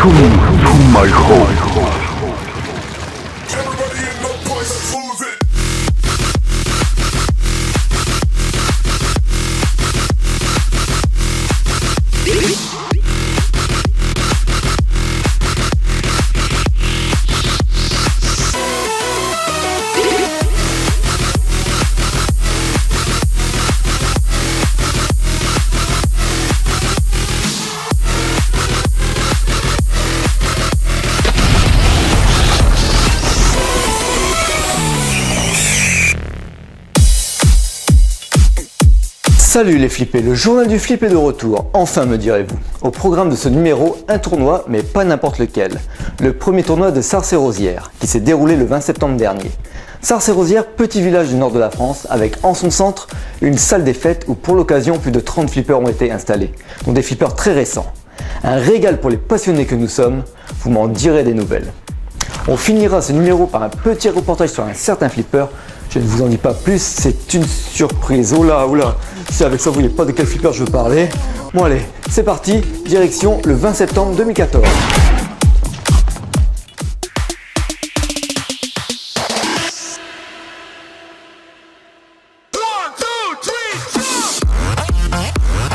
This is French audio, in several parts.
to my home. Salut les flippés, le journal du flip est de retour, enfin me direz-vous. Au programme de ce numéro, un tournoi, mais pas n'importe lequel. Le premier tournoi de Sarcey-Rosières, qui s'est déroulé le 20 septembre dernier. Sarcey-Rosières, petit village du nord de la France, avec en son centre une salle des fêtes où pour l'occasion plus de 30 flippers ont été installés, dont des flippers très récents. Un régal pour les passionnés que nous sommes, vous m'en direz des nouvelles. On finira ce numéro par un petit reportage sur un certain flipper. Je ne vous en dis pas plus, c'est une surprise. Oh là, si avec ça vous ne voyez pas de quel flipper je veux parler. Bon allez, c'est parti, direction le 20 septembre 2014.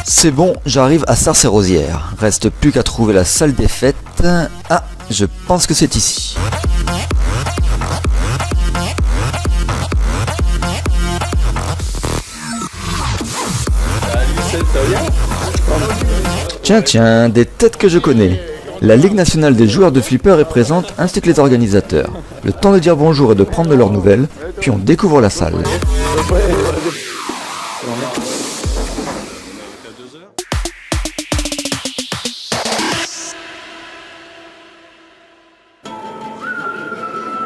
C'est bon, j'arrive à Sarcey-Rosières. Reste plus qu'à trouver la salle des fêtes. Ah, je pense que c'est ici. Tiens, des têtes que je connais. La Ligue nationale des joueurs de flipper est présente ainsi que les organisateurs. Le temps de dire bonjour et de prendre de leurs nouvelles, puis on découvre la salle.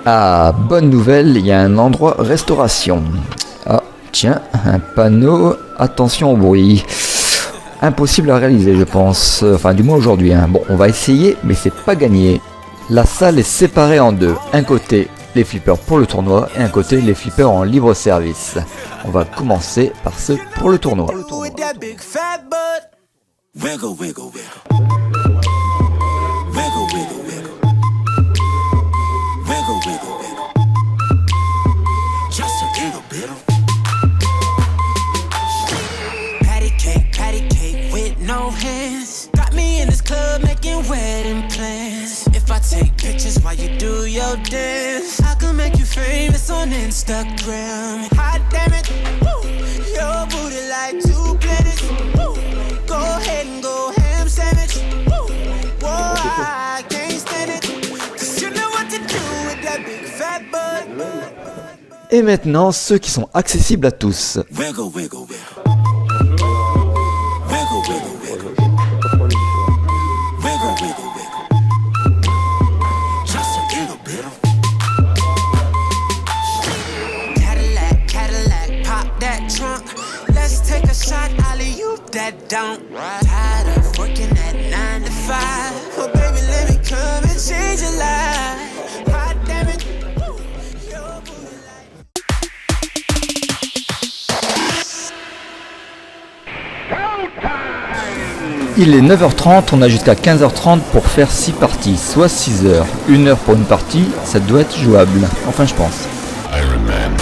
Ah, bonne nouvelle, il y a un endroit restauration. Ah, tiens, un panneau, attention au bruit. Impossible à réaliser, je pense. Enfin, du moins aujourd'hui. Bon, on va essayer, mais c'est pas gagné. La salle est séparée en deux. Un côté, les flippers pour le tournoi, et un côté, les flippers en libre service. On va commencer par ceux pour le tournoi. No hands, got me in this club making wedding plans. If I take pictures while you do your dance, I can make you famous on Instagram. Hot damn it, woo. Your booty like 2 planets. Woo. Go ahead and go ham sandwich. Woo. Whoa, I can't stand it, 'cause you know what to do with that big fat butt. Et maintenant, ceux qui sont accessibles à tous. Wiggle, wiggle, wiggle. That don't tired of working at 9 to 5. Oh baby, let me come and change your life. Hot damn it. Il est 9h30, on a jusqu'à 15h30 pour faire 6 parties, soit 6 heures. 1 heure pour une partie, ça doit être jouable. Enfin, je pense. Iron Man.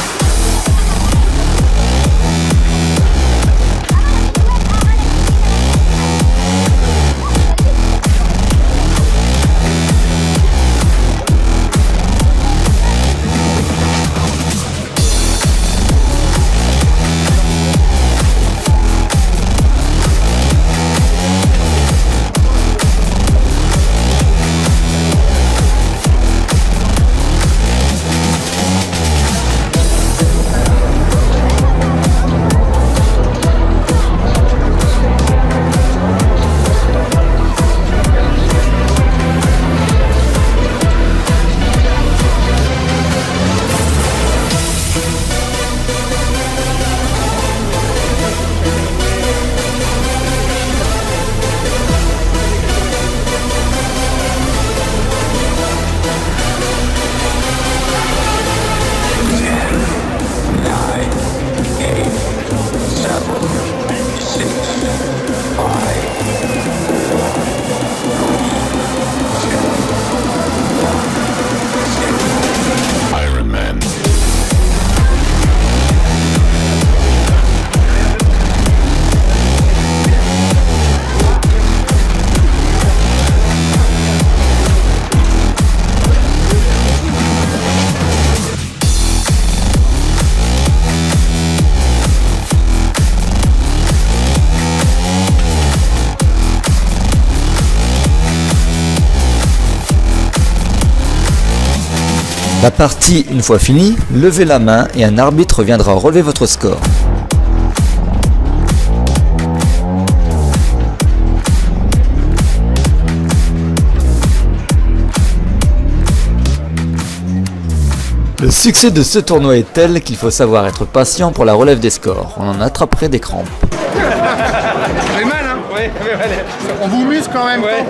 La partie, une fois finie, levez la main et un arbitre viendra relever votre score. Le succès de ce tournoi est tel qu'il faut savoir être patient pour la relève des scores. On en attraperait des crampes. J'ai mal, hein. Ouais, on vous muscle quand même. Ouais,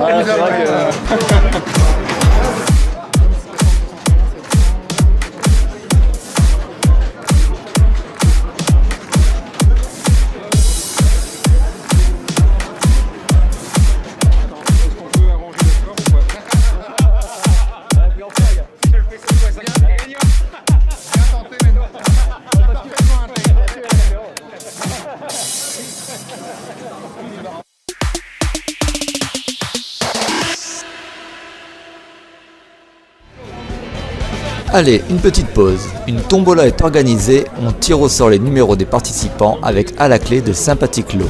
Allez, une petite pause. Une tombola est organisée, on tire au sort les numéros des participants avec à la clé de sympathiques lots.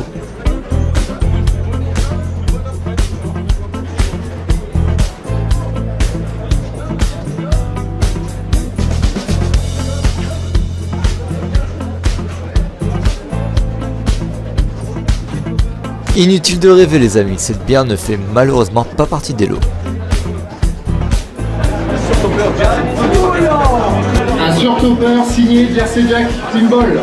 Inutile de rêver les amis, cette bière ne fait malheureusement pas partie des lots. Un surtopper signé Jersey Jack Timball.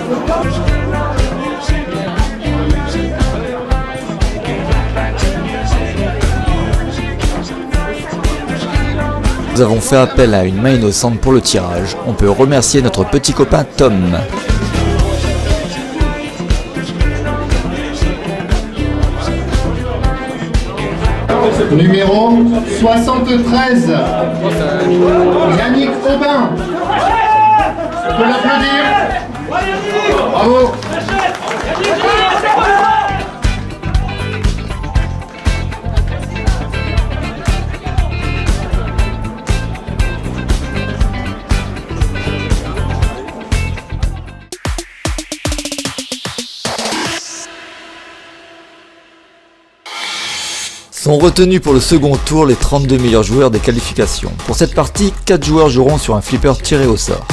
Nous avons fait appel à une main innocente pour le tirage. On peut remercier notre petit copain Tom. Numéro 73. Yannick Aubin. On peut l'applaudir. Bravo. Sont retenus pour le second tour les 32 meilleurs joueurs des qualifications. Pour cette partie, 4 joueurs joueront sur un flipper tiré au sort.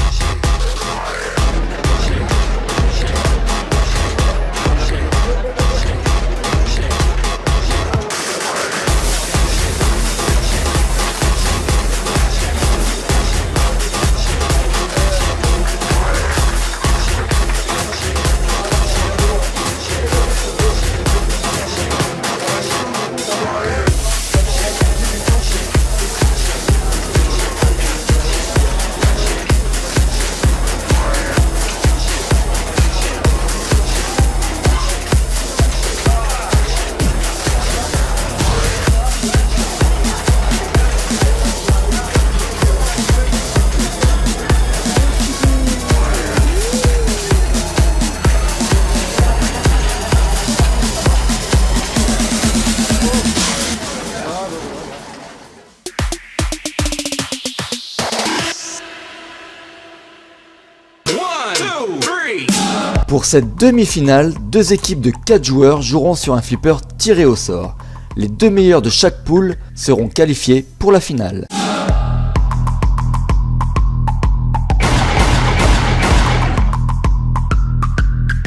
Pour cette demi-finale, 2 équipes de 4 joueurs joueront sur un flipper tiré au sort. Les 2 meilleurs de chaque poule seront qualifiés pour la finale.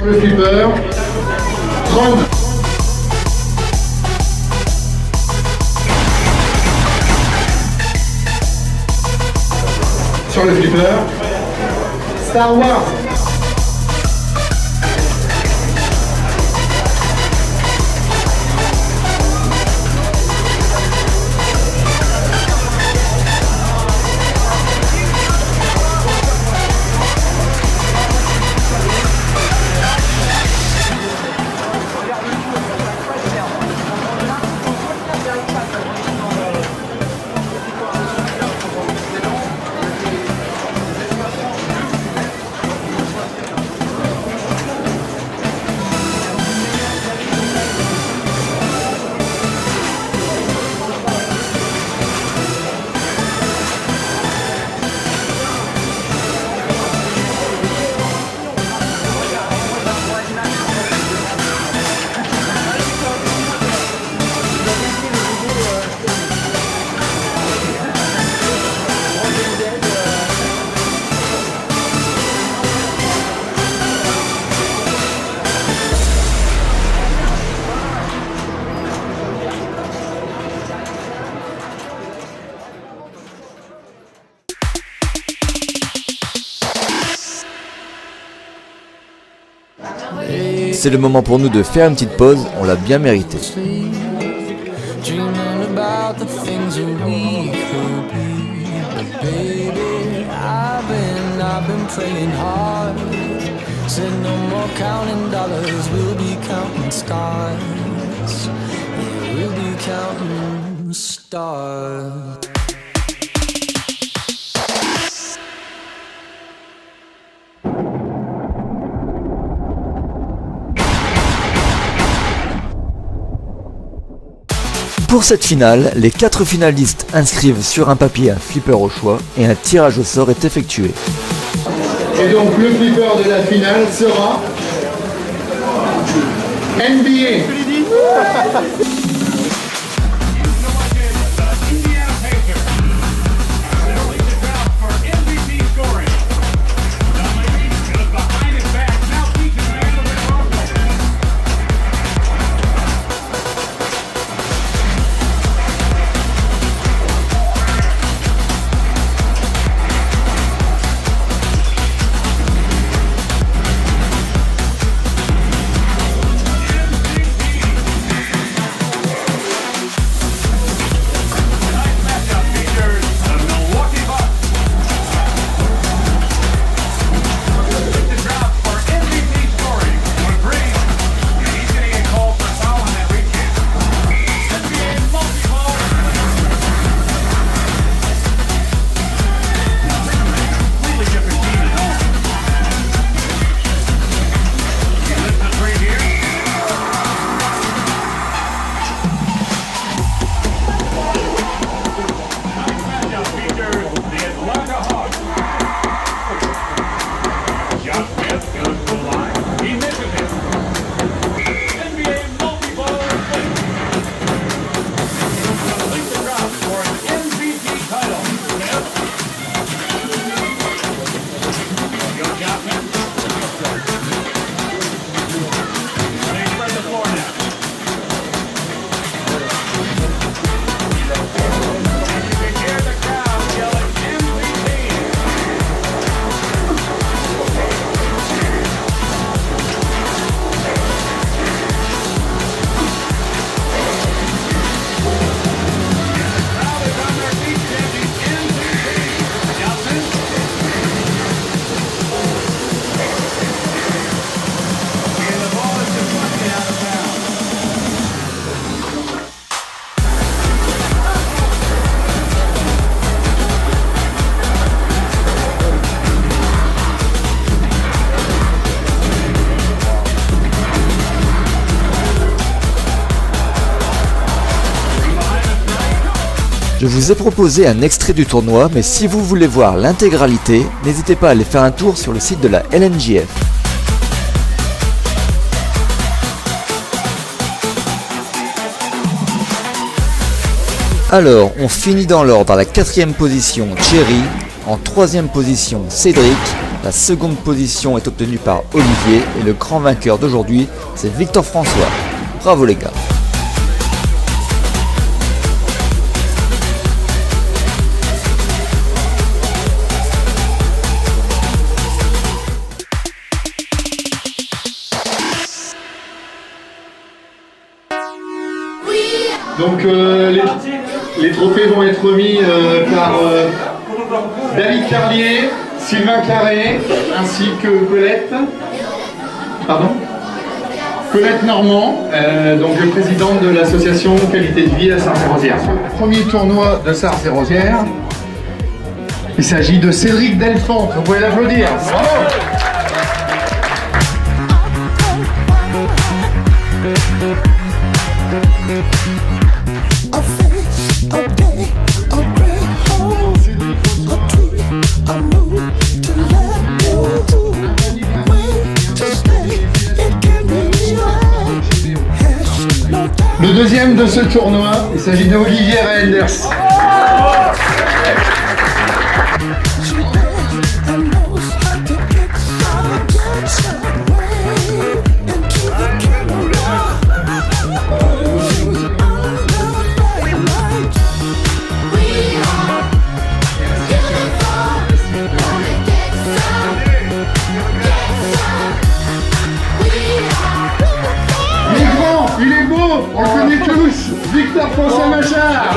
Le flipper. Tron. Sur le flipper. Star Wars. C'est le moment pour nous de faire une petite pause, on l'a bien mérité. Dreaming about the things that we could be. But baby, I've been praying hard. Said no more counting dollars, we'll be counting stars. Yeah, we'll be counting stars. Pour cette finale, les 4 finalistes inscrivent sur un papier un flipper au choix et un tirage au sort est effectué. Et donc le flipper de la finale sera NBA. Je vous ai proposé un extrait du tournoi, mais si vous voulez voir l'intégralité, n'hésitez pas à aller faire un tour sur le site de la LNJF. Alors, on finit dans l'ordre. À la 4e position, Thierry. En 3e position, Cédric. La 2e position est obtenue par Olivier. Et le grand vainqueur d'aujourd'hui, c'est Victor François. Bravo les gars. Donc les trophées vont être remis par David Carlier, Sylvain Carré, ainsi que Colette. Pardon ? Colette Normand, donc le président de l'association Qualité de Vie à Sarze-et-Rosières. Premier tournoi de Sarze-et-Rosières. Il s'agit de Cédric Delphante, vous pouvez l'applaudir. Bravo ! Le deuxième de ce tournoi, il s'agit de Olivier Reinders. Il est beau, on le connaît tous. Victor François Machard.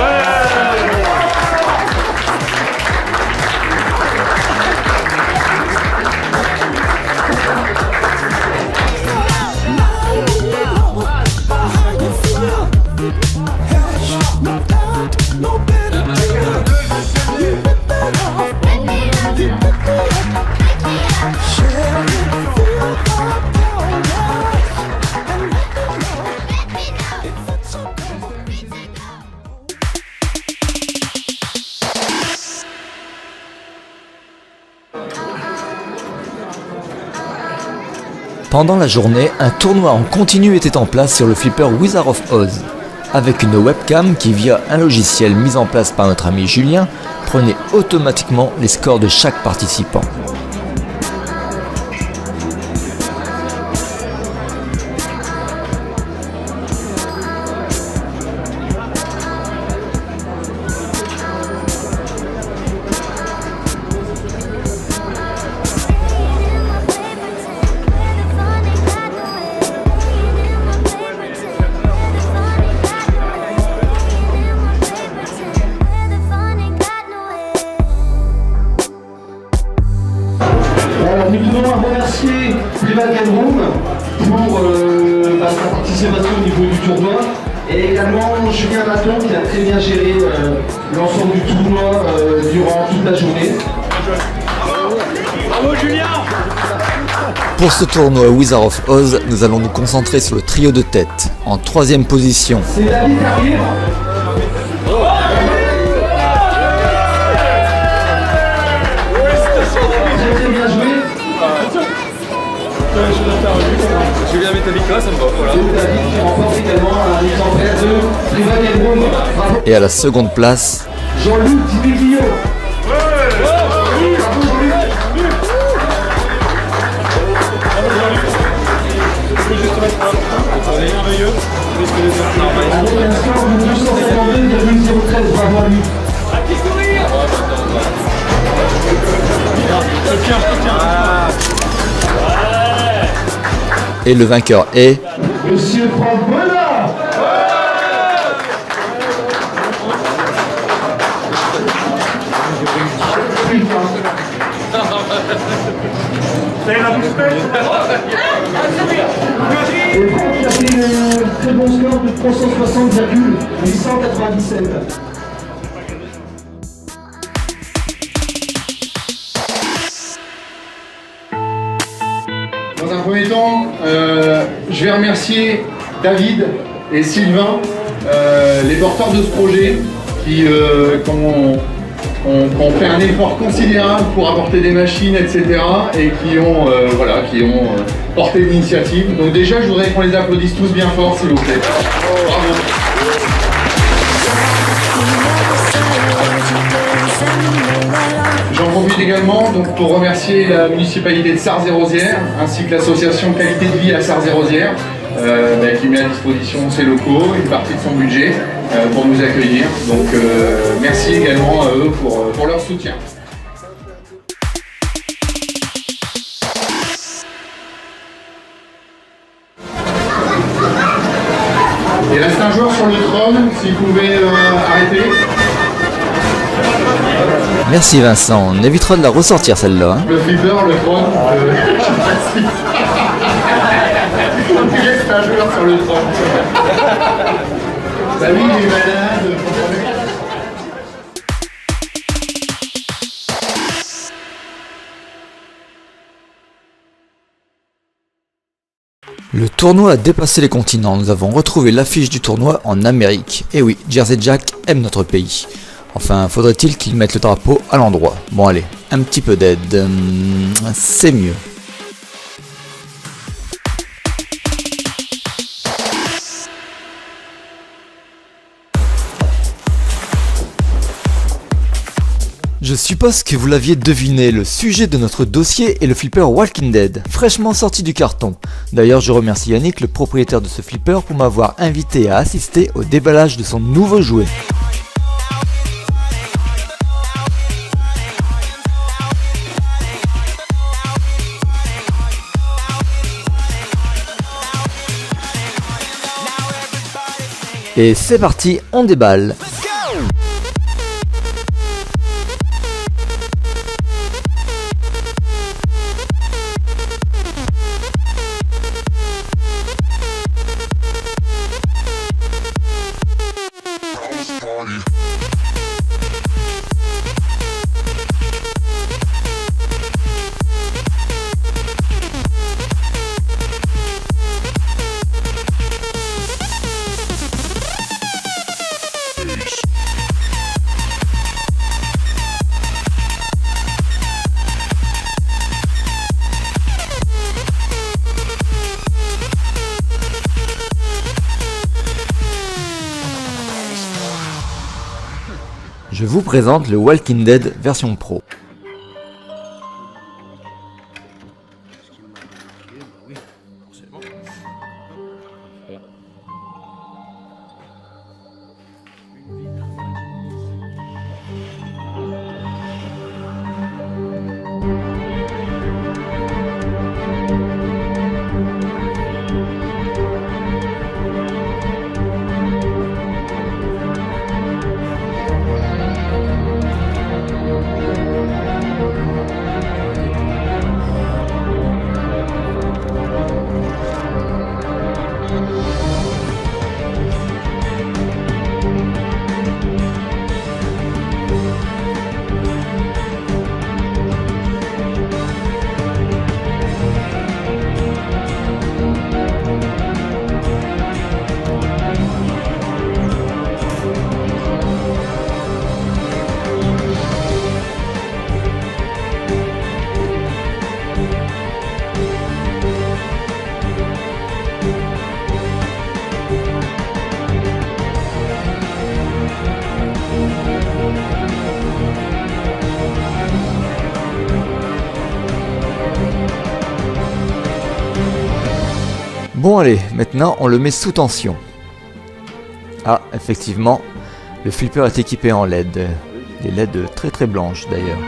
Pendant la journée, un tournoi en continu était en place sur le flipper Wizard of Oz, avec une webcam qui, via un logiciel mis en place par notre ami Julien, prenait automatiquement les scores de chaque participant. Nous voulons remercier Private Game Room pour sa participation au niveau du tournoi et également Julien Maton qui a très bien géré l'ensemble du tournoi durant toute la journée. Bravo Julien! Pour ce tournoi Wizard of Oz, nous allons nous concentrer sur le trio de tête. En troisième position, C'est David Carrier. Très bien joué. Julien Metallica, ça me va, voilà. C'est David qui remporte également un exemplaire de Private Game Room. Bravo. et à la seconde place, Jean-Luc Dibiglio. Bravo Jean-Luc. Avec un score de 252,013, bravo à lui. et le vainqueur est... Monsieur Franck Bollard. Et Franck qui a fait un très bon score de 360,897. Dans un premier temps, je vais remercier David et Sylvain, les porteurs de ce projet, qui ont fait un effort considérable pour apporter des machines, etc. et qui ont porté l'initiative. Donc déjà, je voudrais qu'on les applaudisse tous bien fort, s'il vous plaît. Bravo. J'en profite également donc, pour remercier la municipalité de Sarze-et-Rosières ainsi que l'association Qualité de Vie à Sarze-et-Rosières qui met à disposition ses locaux, une partie de son budget pour nous accueillir. Donc merci également à eux pour leur soutien. Il reste un joueur sur le trône, si vous pouvez arrêter. Merci Vincent, on évitera de la ressortir celle-là. Hein. Le flipper, le trône, je sais pas si... Il reste un joueur sur le trône. Bah oui, il est malade. Le tournoi a dépassé les continents, nous avons retrouvé l'affiche du tournoi en Amérique. Et oui, Jersey Jack aime notre pays. Enfin, faudrait-il qu'il mette le drapeau à l'endroit. Bon allez, un petit peu d'aide, c'est mieux. Je suppose que vous l'aviez deviné, le sujet de notre dossier est le flipper Walking Dead, fraîchement sorti du carton. D'ailleurs, je remercie Yannick, le propriétaire de ce flipper, pour m'avoir invité à assister au déballage de son nouveau jouet. Et c'est parti, on déballe. Je vous présente le Walking Dead version pro. Bon allez, maintenant on le met sous tension. Ah, effectivement, le flipper est équipé en LED. Des LED très très blanches d'ailleurs.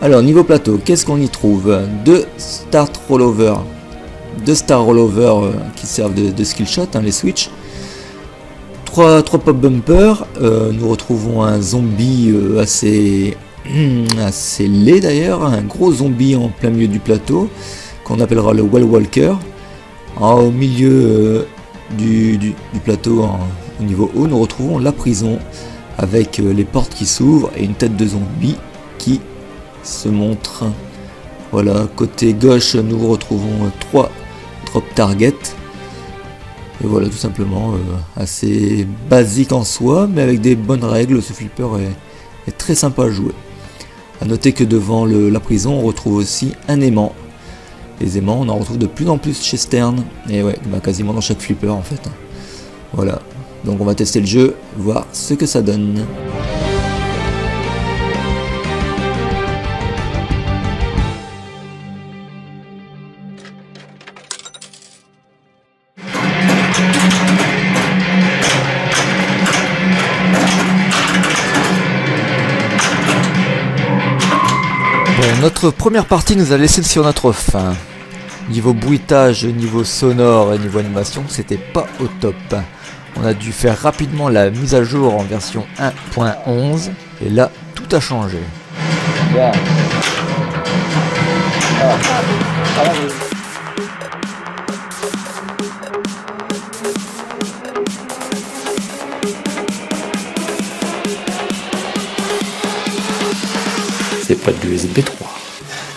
Alors niveau plateau, qu'est-ce qu'on y trouve? Deux Star Rollover qui servent de skill shot, hein, les switch. Trois pop bumpers. Nous retrouvons un zombie assez laid d'ailleurs, un gros zombie en plein milieu du plateau qu'on appellera le Well Walker. Au milieu du plateau, au niveau haut, nous retrouvons la prison avec les portes qui s'ouvrent et une tête de zombie qui se montre. Voilà, côté gauche nous retrouvons 3 drop targets et voilà, tout simplement assez basique en soi mais avec des bonnes règles. Ce flipper est très sympa à jouer. A noter que devant la prison on retrouve aussi un aimant. Les aimants on en retrouve de plus en plus chez Stern et ouais, bah quasiment dans chaque flipper en fait. Voilà, donc on va tester le jeu, voir ce que ça donne. Bon, notre première partie nous a laissé sur notre faim. Niveau bruitage, niveau sonore et niveau animation, c'était pas au top. On a dû faire rapidement la mise à jour en version 1.11 et là, tout a changé. Yeah. C'est pas de l'USB 3.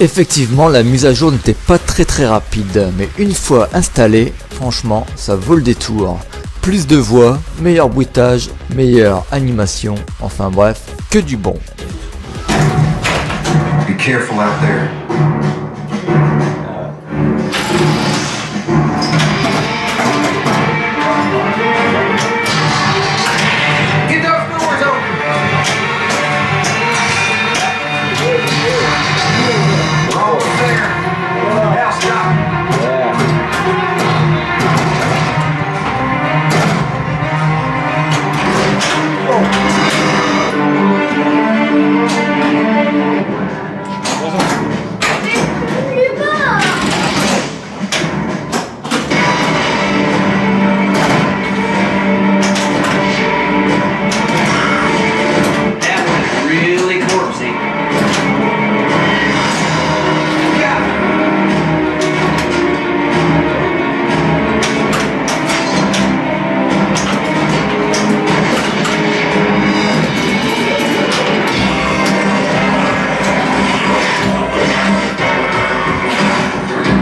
Effectivement, la mise à jour n'était pas très rapide, mais une fois installée, franchement, ça vaut le détour. Plus de voix, meilleur bruitage, meilleure animation, enfin bref, que du bon. Be careful out there. Get those doors open. We're almost there. Now stop. That was really corpsey.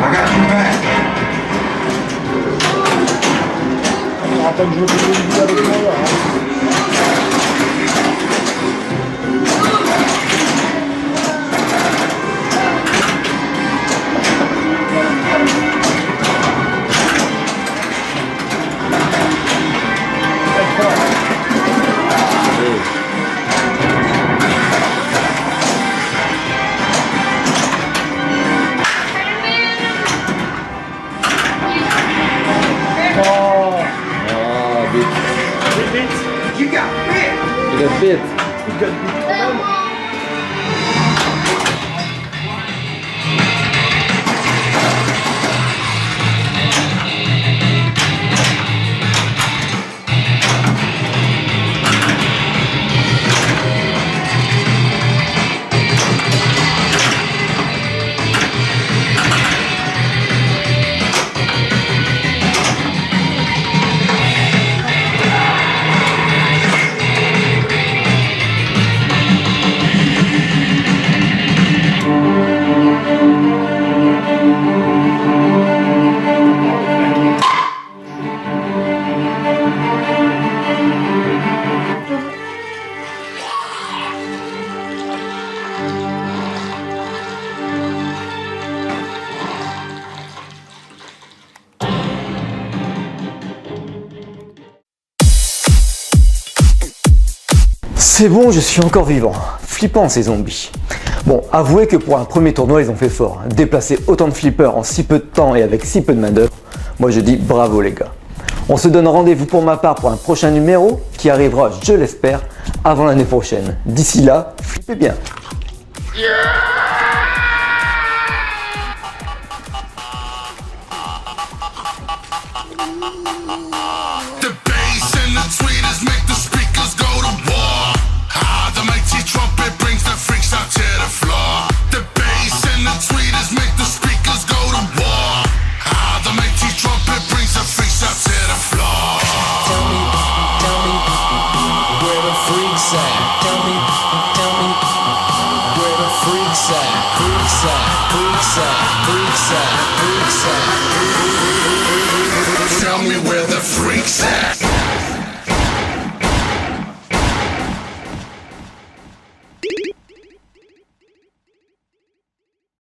I got your back. You got bit. C'est bon, je suis encore vivant. Flippant ces zombies. Bon, avouez que pour un premier tournoi, ils ont fait fort. Déplacer autant de flippers en si peu de temps et avec si peu de main d'œuvre, moi je dis bravo les gars. On se donne rendez-vous pour ma part pour un prochain numéro qui arrivera, je l'espère, avant l'année prochaine. D'ici là, flippez bien. The bass and the tweeters make the speakers go to war. Ah, the mighty trumpet brings the freaks out to the floor. The bass and the tweeters make the speakers go to war. Ah, the mighty trumpet brings the freaks out to the floor. Tell me where the freaks at. Tell me where the freaks at. Freaks at, freaks at, freaks at, freaks at. Tell me where the freaks at.